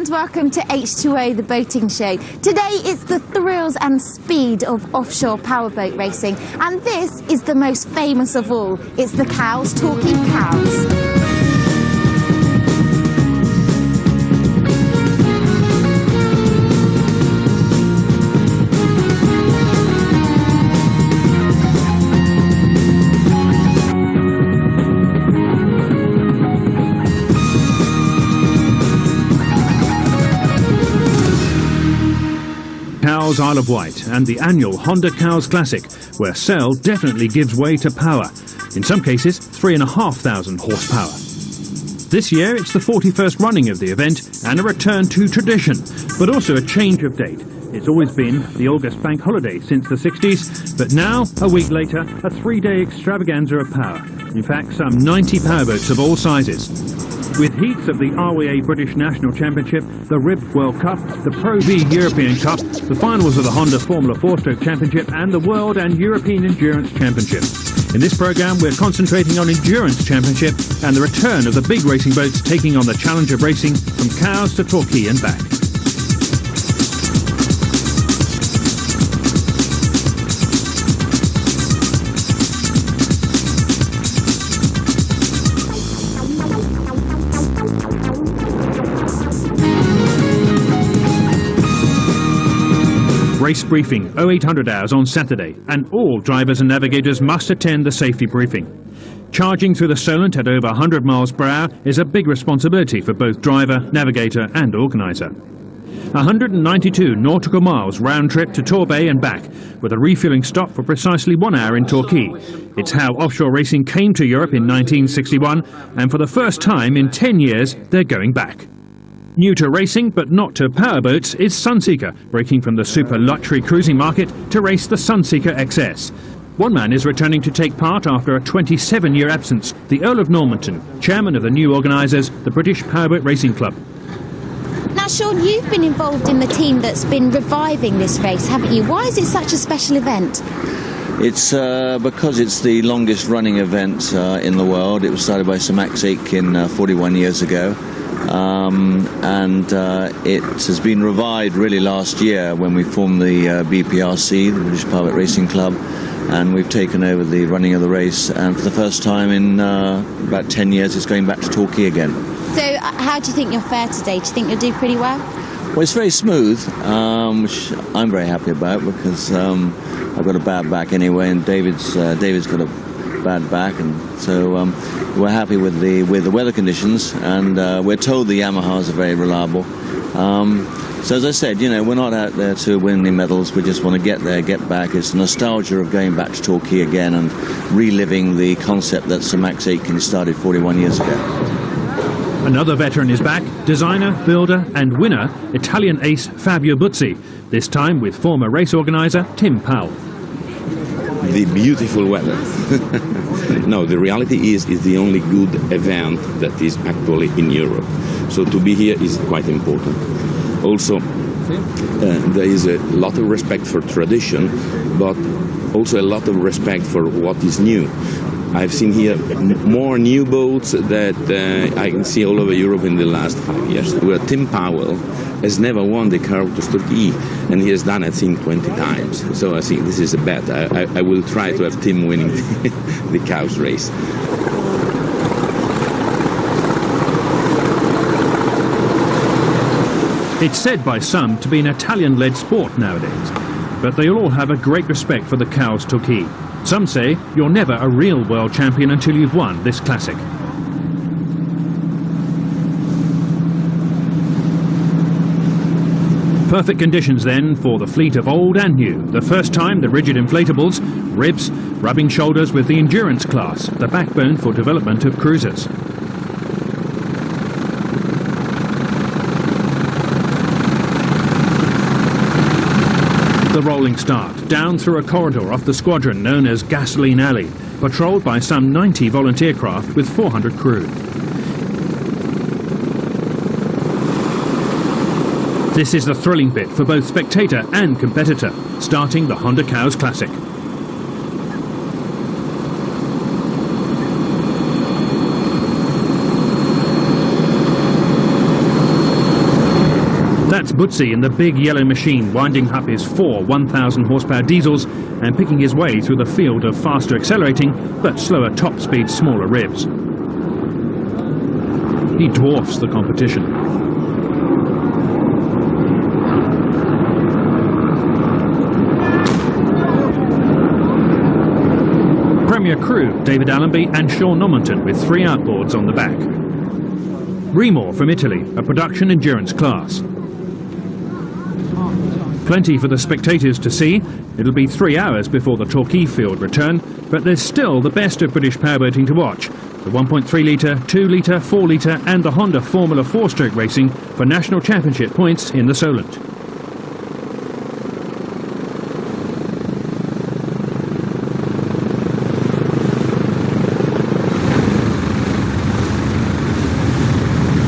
and welcome to H2O, the boating show. Today it's the thrills and speed of offshore powerboat racing, and this is the most famous of all. It's the cows, Torquay cows. Cowes Isle of Wight and the annual Honda Cowes Classic, where sail definitely gives way to power, in some cases 3,500 horsepower. This year it's the 41st running of the event and a return to tradition, but also a change of date. It's always been the August bank holiday since the 60s, but now, a week later, a 3-day extravaganza of power. In fact, some 90 powerboats of all sizes. With heats of the RWA British National Championship, the RIB World Cup, the Pro V European Cup, the finals of the Honda Formula 4-Stroke Championship and the World and European Endurance Championship. In this programme we're concentrating on Endurance Championship and the return of the big racing boats taking on the challenge of racing from Cowes to Torquay and back. Race briefing 0800 hours on Saturday, and all drivers and navigators must attend the safety briefing. Charging through the Solent at over 100 miles per hour is a big responsibility for both driver, navigator and organiser. 192 nautical miles round trip to Torquay and back, with a refuelling stop for precisely 1 hour in Torquay. It's how offshore racing came to Europe in 1961, and for the first time in 10 years they're going back. New to racing, but not to powerboats, is Sunseeker, breaking from the super luxury cruising market to race the Sunseeker XS. One man is returning to take part after a 27-year absence, the Earl of Normanton, chairman of the new organisers, the British Powerboat Racing Club. Now, Sean, you've been involved in the team that's been reviving this race, haven't you? Why is it such a special event? It's because it's the longest running event in the world. It was started by Sir Max Aitken 41 years ago. It has been revived really last year when we formed the BPRC, the British Powerboat Racing Club, and we've taken over the running of the race, and for the first time in about 10 years it's going back to Torquay again. So how do you think you'll fare today? Do you think you'll do pretty well? Well, it's very smooth, which I'm very happy about because I've got a bad back anyway, and David's got a bad back, and so we're happy with the weather conditions, and we're told the Yamahas are very reliable. So as I said, you know, we're not out there to win any medals. We just want to get there, get back. It's the nostalgia of going back to Torquay again and reliving the concept that Sir Max Aitken started 41 years ago. Another veteran is back, designer, builder and winner, Italian ace Fabio Buzzi, this time with former race organiser Tim Powell. The beautiful weather. No, the reality is it's the only good event that is actually in Europe. So to be here is quite important. Also, there is a lot of respect for tradition, but also a lot of respect for what is new. I've seen here more new boats that I can see all over Europe in the last 5 years. Where Tim Powell has never won the Carrotus Torquay, and he has done, I think, 20 times. So I think this is a bet. I will try to have Tim winning the Cowes race. It's said by some to be an Italian-led sport nowadays, but they all have a great respect for the Cowes Torquay. Some say you're never a real world champion until you've won this classic. Perfect conditions then for the fleet of old and new. The first time the rigid inflatables, ribs, rubbing shoulders with the endurance class, the backbone for development of cruisers. The rolling start, down through a corridor off the squadron known as Gasoline Alley, patrolled by some 90 volunteer craft with 400 crew. This is the thrilling bit for both spectator and competitor, starting the Honda Cowes Classic. That's Buzzi in the big yellow machine, winding up his 4 1,000 horsepower diesels and picking his way through the field of faster accelerating but slower top speed smaller ribs. He dwarfs the competition. Premier crew David Allenby and Sean Normanton with 3 outboards on the back. Remor from Italy, a production endurance class. Plenty for the spectators to see. It'll be 3 hours before the Torquay field return, but there's still the best of British powerboating to watch. The 1.3 litre, 2 litre, 4 litre and the Honda Formula 4-stroke racing for national championship points in the Solent.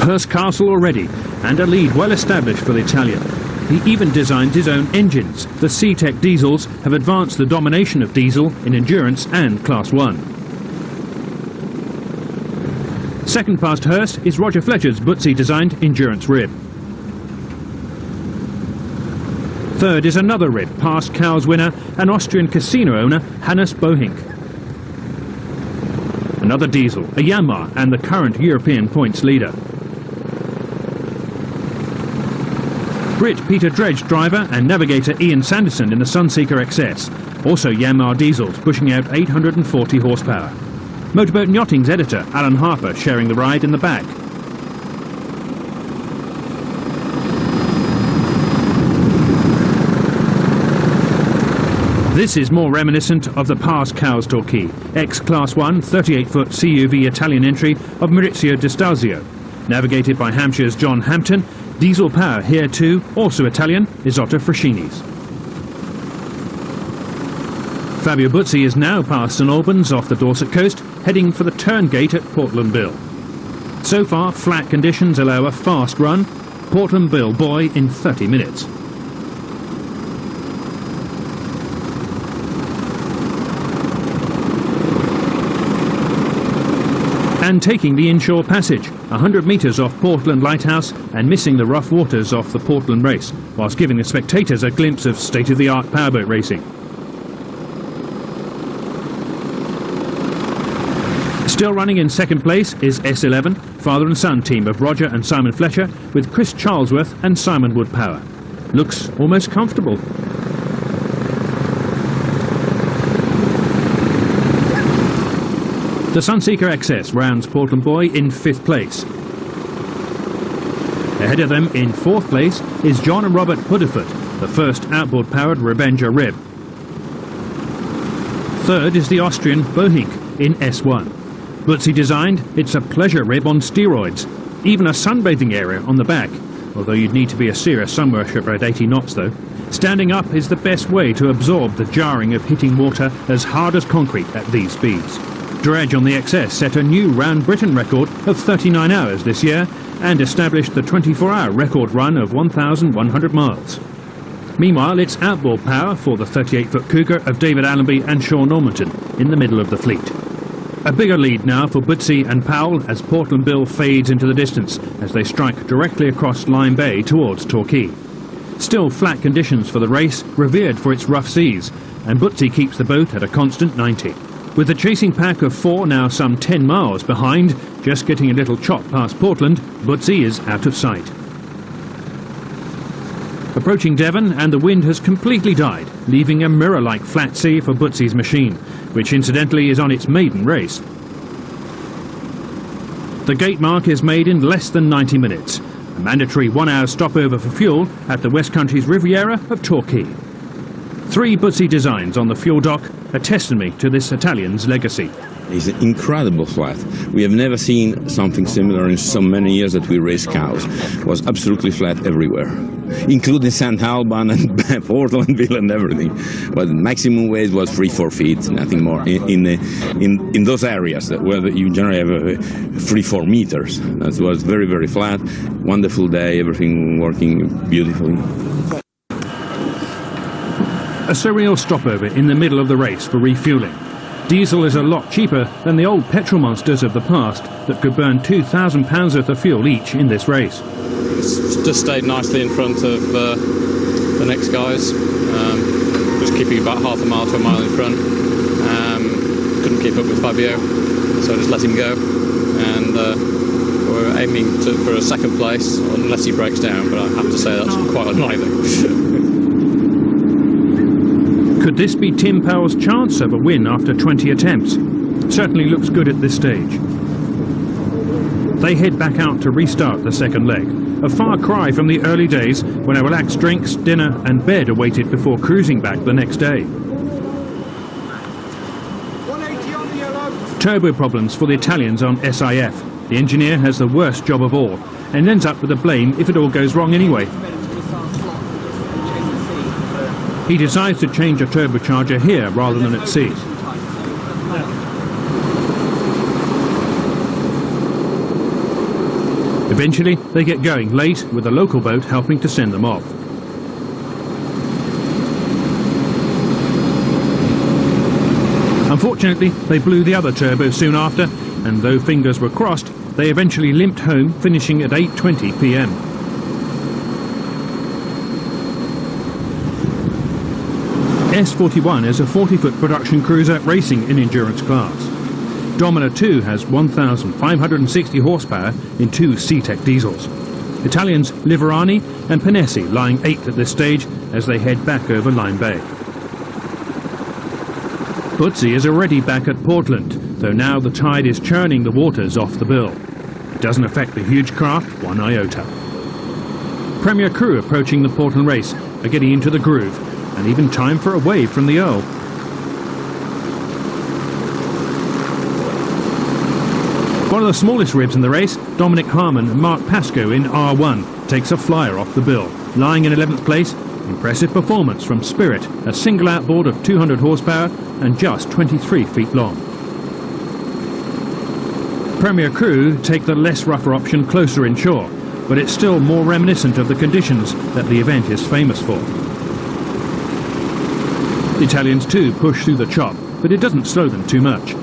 Hurst Castle already, and a lead well established for the Italian. He even designed his own engines. The C-Tech diesels have advanced the domination of diesel in endurance and Class 1. Second past Hurst is Roger Fletcher's Buzzi-designed endurance rib. Third is another rib, past Cowes winner and Austrian casino owner Hannes Bohink. Another diesel, a Yanmar and the current European points leader. Brit Peter Dredge driver and navigator Ian Sanderson in the Sunseeker XS, also Yanmar diesels pushing out 840 horsepower. Motorboat and Yachting's editor Alan Harper sharing the ride in the back. This is more reminiscent of the past Cowes Torquay, ex-Class 1 38-foot CUV Italian entry of Maurizio Di Stasio. Navigated by Hampshire's John Hampton, diesel power here too, also Italian, is Otto Frascini's. Fabio Buzzi is now past St Albans off the Dorset coast, heading for the Turngate at Portland Bill. So far, flat conditions allow a fast run. Portland Bill buoy in 30 minutes. And taking the inshore passage, 100 metres off Portland Lighthouse and missing the rough waters off the Portland race, whilst giving the spectators a glimpse of state-of-the-art powerboat racing. Still running in second place is S11, father and son team of Roger and Simon Fletcher, with Chris Charlesworth and Simon Wood Power. Looks almost comfortable. The Sunseeker XS rounds Portland Buoy in 5th place. Ahead of them in 4th place is John and Robert Pudderfoot, the first outboard-powered Revenger rib. Third is the Austrian Bohink in S1. Buzzi designed, it's a pleasure rib on steroids, even a sunbathing area on the back, although you'd need to be a serious sun worshipper at 80 knots though. Standing up is the best way to absorb the jarring of hitting water as hard as concrete at these speeds. Dredge on the XS set a new round Britain record of 39 hours this year and established the 24-hour record run of 1,100 miles. Meanwhile, it's outboard power for the 38-foot Cougar of David Allenby and Sean Normanton in the middle of the fleet. A bigger lead now for Buzzi and Powell as Portland Bill fades into the distance as they strike directly across Lyme Bay towards Torquay. Still flat conditions for the race, revered for its rough seas, and Buzzi keeps the boat at a constant 90. With the chasing pack of 4 now some 10 miles behind, just getting a little chop past Portland, Buzzi is out of sight. Approaching Devon and the wind has completely died, leaving a mirror-like flat sea for Buzzi's machine, which incidentally is on its maiden race. The gate mark is made in less than 90 minutes, a mandatory 1-hour stopover for fuel at the West Country's Riviera of Torquay. 3 Buzzi designs on the fuel dock, a testimony to this Italian's legacy. It's an incredible flat. We have never seen something similar in so many years that we race cows. It was absolutely flat everywhere, including St. Alban and Portlandville and everything. But the maximum weight was 3-4 feet, nothing more. In those areas where you generally have 3-4 meters. That was very, very flat. Wonderful day, everything working beautifully. A surreal stopover in the middle of the race for refuelling. Diesel is a lot cheaper than the old petrol monsters of the past that could burn £2,000 worth of fuel each in this race. just stayed nicely in front of the next guys, just keeping about half a mile to a mile in front. Couldn't keep up with Fabio, so I just let him go, and we're aiming for a second place unless he breaks down, but I have to say that's quite unlikely. Could this be Tim Powell's chance of a win after 20 attempts? Certainly looks good at this stage. They head back out to restart the second leg, a far cry from the early days when a relaxed drinks, dinner and bed awaited before cruising back the next day. Turbo problems for the Italians on SIF. The engineer has the worst job of all and ends up with the blame if it all goes wrong anyway. He decides to change a turbocharger here rather than at sea. Eventually, they get going late with a local boat helping to send them off. Unfortunately, they blew the other turbo soon after, and though fingers were crossed, they eventually limped home, finishing at 8:20 p.m. S41 is a 40-foot production cruiser racing in endurance class. Domina 2 has 1,560 horsepower in 2 C-Tech diesels. Italians Liverani and Panesi lying 8th at this stage as they head back over Lyme Bay. Buzzi is already back at Portland, though now the tide is churning the waters off the bill. It doesn't affect the huge craft one iota. Premier crew approaching the Portland race are getting into the groove, and even time for a wave from the Earl. One of the smallest ribs in the race, Dominic Harmon and Mark Pascoe in R1, takes a flyer off the bill. Lying in 11th place, impressive performance from Spirit, a single outboard of 200 horsepower and just 23 feet long. Premier crew take the less rougher option closer inshore, but it's still more reminiscent of the conditions that the event is famous for. The Italians too push through the chop, but it doesn't slow them too much.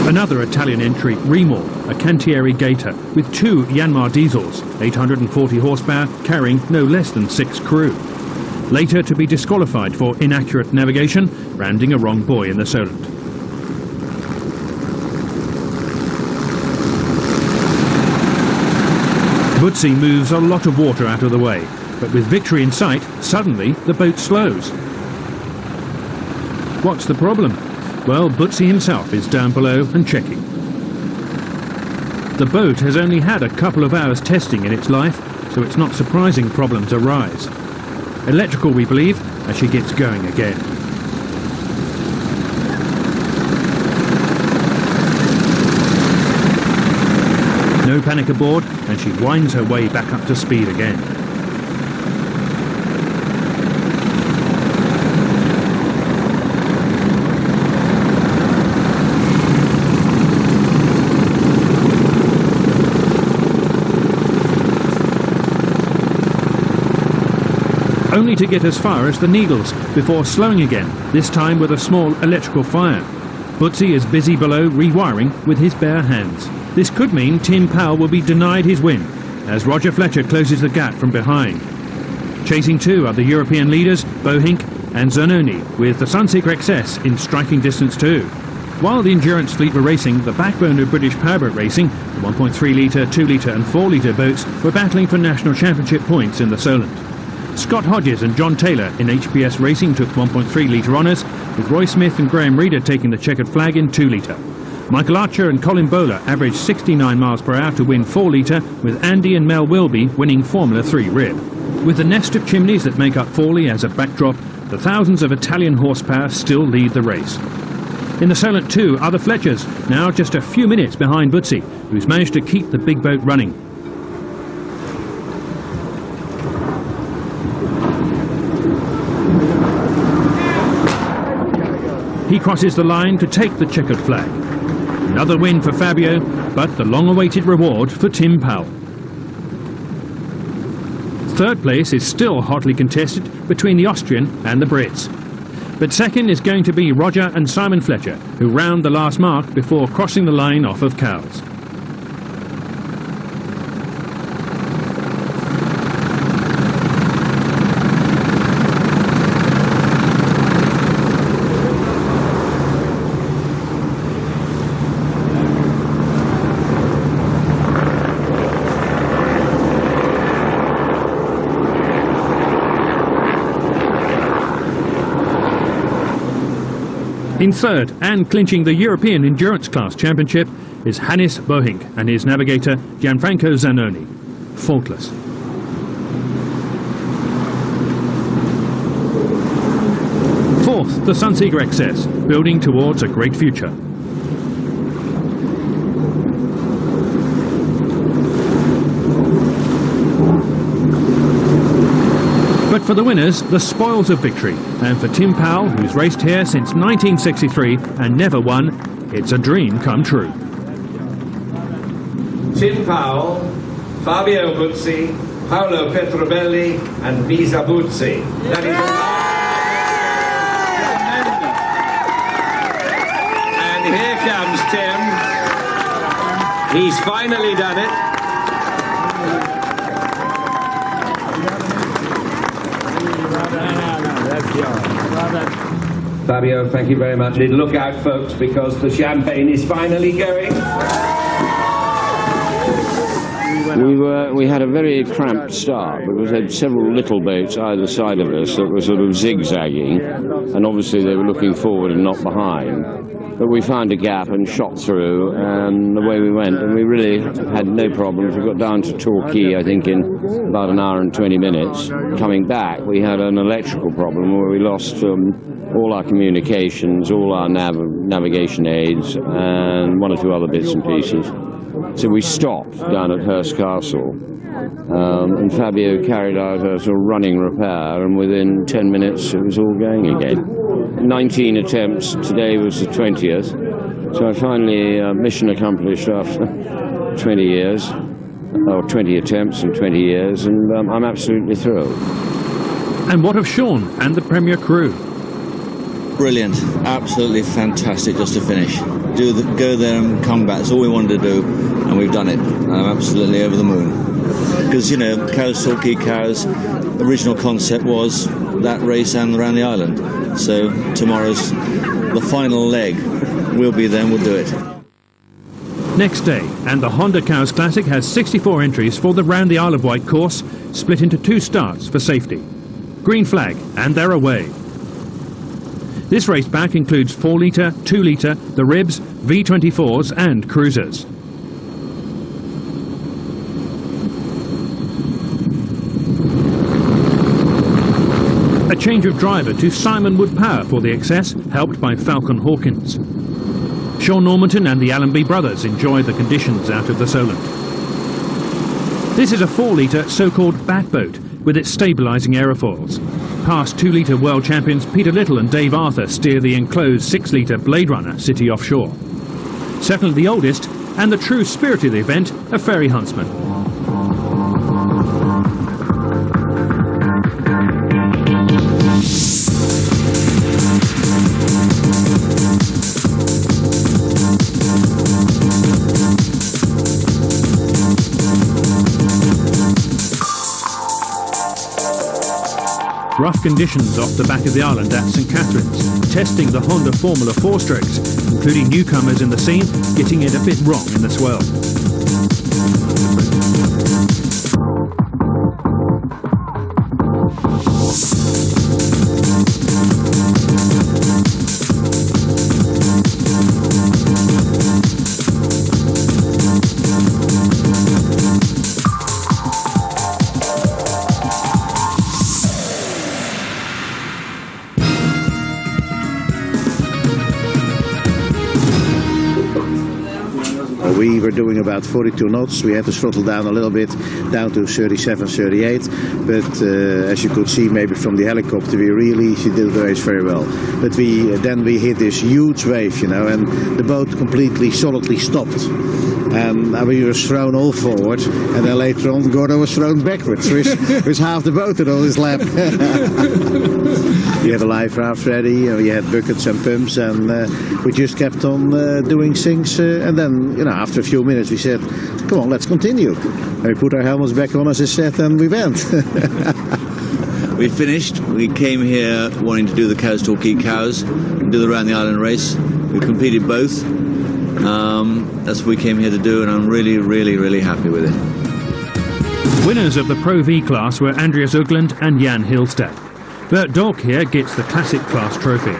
Another Italian entry, Remor, a Cantieri Gator, with 2 Yanmar diesels, 840 horsepower, carrying no less than 6 crew. Later to be disqualified for inaccurate navigation, branding a wrong buoy in the Solent. Buzzi moves a lot of water out of the way, but with victory in sight, suddenly the boat slows. What's the problem? Well, Buzzi himself is down below and checking. The boat has only had a couple of hours testing in its life, so it's not surprising problems arise. Electrical, we believe, as she gets going again. No panic aboard, and she winds her way back up to speed again. Only to get as far as the Needles before slowing again, this time with a small electrical fire. Buzzi is busy below rewiring with his bare hands. This could mean Tim Powell will be denied his win, as Roger Fletcher closes the gap from behind. Chasing 2 are the European leaders, Bohink and Zanoni, with the Sunseeker XS in striking distance too. While the endurance fleet were racing, the backbone of British Powerboat racing, the 1.3 litre, 2 litre and 4 litre boats, were battling for national championship points in the Solent. Scott Hodges and John Taylor in HPS Racing took 1.3 litre honours, with Roy Smith and Graham Reeder taking the checkered flag in 2 litre. Michael Archer and Colin Bowler averaged 69 miles per hour to win 4 litre, with Andy and Mel Wilby winning Formula 3 rib. With the nest of chimneys that make up Forley as a backdrop, the thousands of Italian horsepower still lead the race. In the Solent too are the Fletchers, now just a few minutes behind Buzzi, who's managed to keep the big boat running. He crosses the line to take the checkered flag. Another win for Fabio, but the long-awaited reward for Tim Powell. Third place is still hotly contested between the Austrian and the Brits. But second is going to be Roger and Simon Fletcher, who round the last mark before crossing the line off of Cowes. In third, and clinching the European Endurance Class Championship, is Hannes Bohink and his navigator Gianfranco Zanoni. Faultless. Fourth, the Sunseeker XS, building towards a great future. But for the winners, the spoils of victory. And for Tim Powell, who's raced here since 1963 and never won, it's a dream come true. Tim Powell, Fabio Buzzi, Paolo Petrobelli and Misa Buzzi. That is and here comes Tim. He's finally done it. Fabio, thank you very much. Look out, folks, because the champagne is finally going. We had a very cramped start because we had several little boats either side of us that were sort of zigzagging, and obviously they were looking forward and not behind. But we found a gap and shot through, and away we went, and we really had no problems. We got down to Torquay, I think, in about an hour and 20 minutes. Coming back, we had an electrical problem where we lost all our communications, all our navigation aids, and one or two other bits and pieces. So we stopped down at Hurst Castle, and Fabio carried out a sort of running repair, and within 10 minutes it was all going again. 19 attempts, today was the 20th, so I finally, mission accomplished after 20 years, or 20 attempts in 20 years, and I'm absolutely thrilled. And what of Sean and the Premier crew? Brilliant, absolutely fantastic just to finish. Go there and come back, that's all we wanted to do, and we've done it. I'm absolutely over the moon. Because, you know, Cowes, Torquay, Cowes, original concept was that race and around the island. So tomorrow's the final leg. We'll be there and we'll do it. Next day, and the Honda Cowes Classic has 64 entries for the Round the Isle of Wight course, split into 2 starts for safety. Green flag, and they're away. This race pack includes 4 litre, 2 litre, the Ribs, V24s and Cruisers. A change of driver to Simon Wood Power for the XS, helped by Falcon Hawkins. Sean Normanton and the Allenby brothers enjoy the conditions out of the Solent. This is a 4 litre so-called bat boat with its stabilising aerofoils. Past 2 litre world champions Peter Little and Dave Arthur steer the enclosed 6 litre Blade Runner City Offshore. Certainly the oldest and the true spirit of the event, a ferry huntsman. Rough conditions off the back of the island at St Catherine's, testing the Honda Formula 4 strokes, including newcomers in the scene getting it a bit wrong in the swell. We were doing about 42 knots. We had to throttle down a little bit, down to 37, 38. But as you could see, maybe from the helicopter, she did the race very well. But then we hit this huge wave, you know, and the boat completely solidly stopped. and we were thrown all forward, and then later on Gordo was thrown backwards with half the boat on his lap. We had a life raft ready, we had buckets and pumps, and we just kept on doing things, and then, you know, after a few minutes we said, come on, let's continue. And we put our helmets back on, as I said, and we went. We finished. We came here wanting to do the cows, Torquay cows, and do the round the island race. We completed both. That's what we came here to do, and I'm really, really, really happy with it. Winners of the Pro V class were Andreas Ugland and Jan Hilstad. Bert Dolk here gets the Classic class trophy.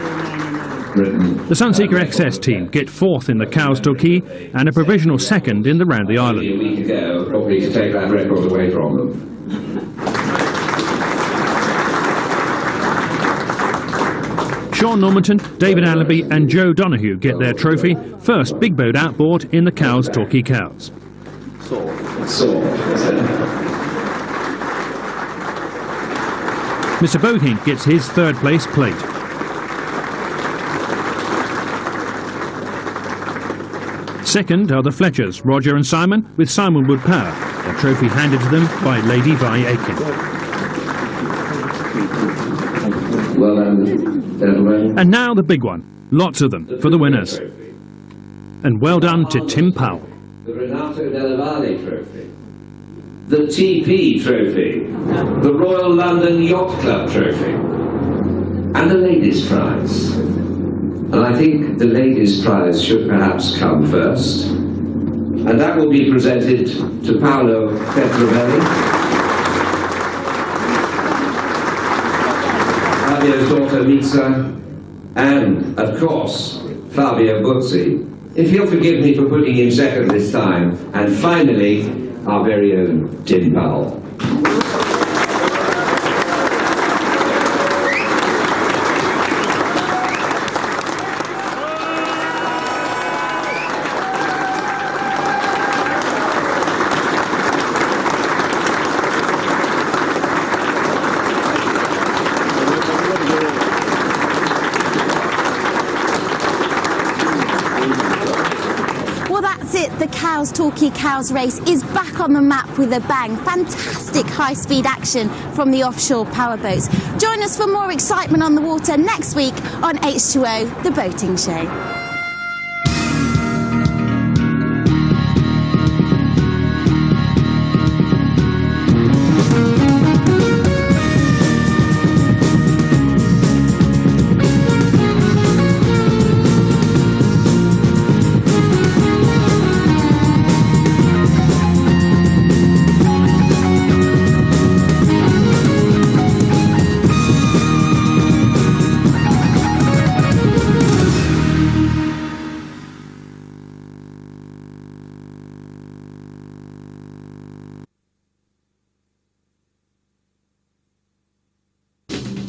The Sunseeker XS team get 4th in the Cows Torquay and a provisional 2nd in the Round the Island. A week ago, probably to take that record away from them. Sean Normanton, David Allaby and Joe Donoghue get their trophy, first big boat outboard in the Cows Torquay Cows. Mr Bohink gets his 3rd place plate. Second are the Fletchers, Roger and Simon, with Simon Wood Power, their trophy handed to them by Lady Vi Aiken. Well done, gentlemen. And now the big one, lots of them, for the winners. And well done to Tim Powell. The Renato Della Valle Trophy, the TP Trophy, the Royal London Yacht Club Trophy, and the Ladies' Prize. And I think the Ladies' Prize should perhaps come first. And that will be presented to Paolo Petrovelli, Fabio's daughter Lisa, and, of course, Fabio Buzzi, if he'll forgive me for putting him second this time. And finally, our very own Tim Powell. Well, that's it. The Cows Torquay Cows race is back on the map with a bang. Fantastic high-speed action from the offshore powerboats. Join us for more excitement on the water next week on H2O, the boating show.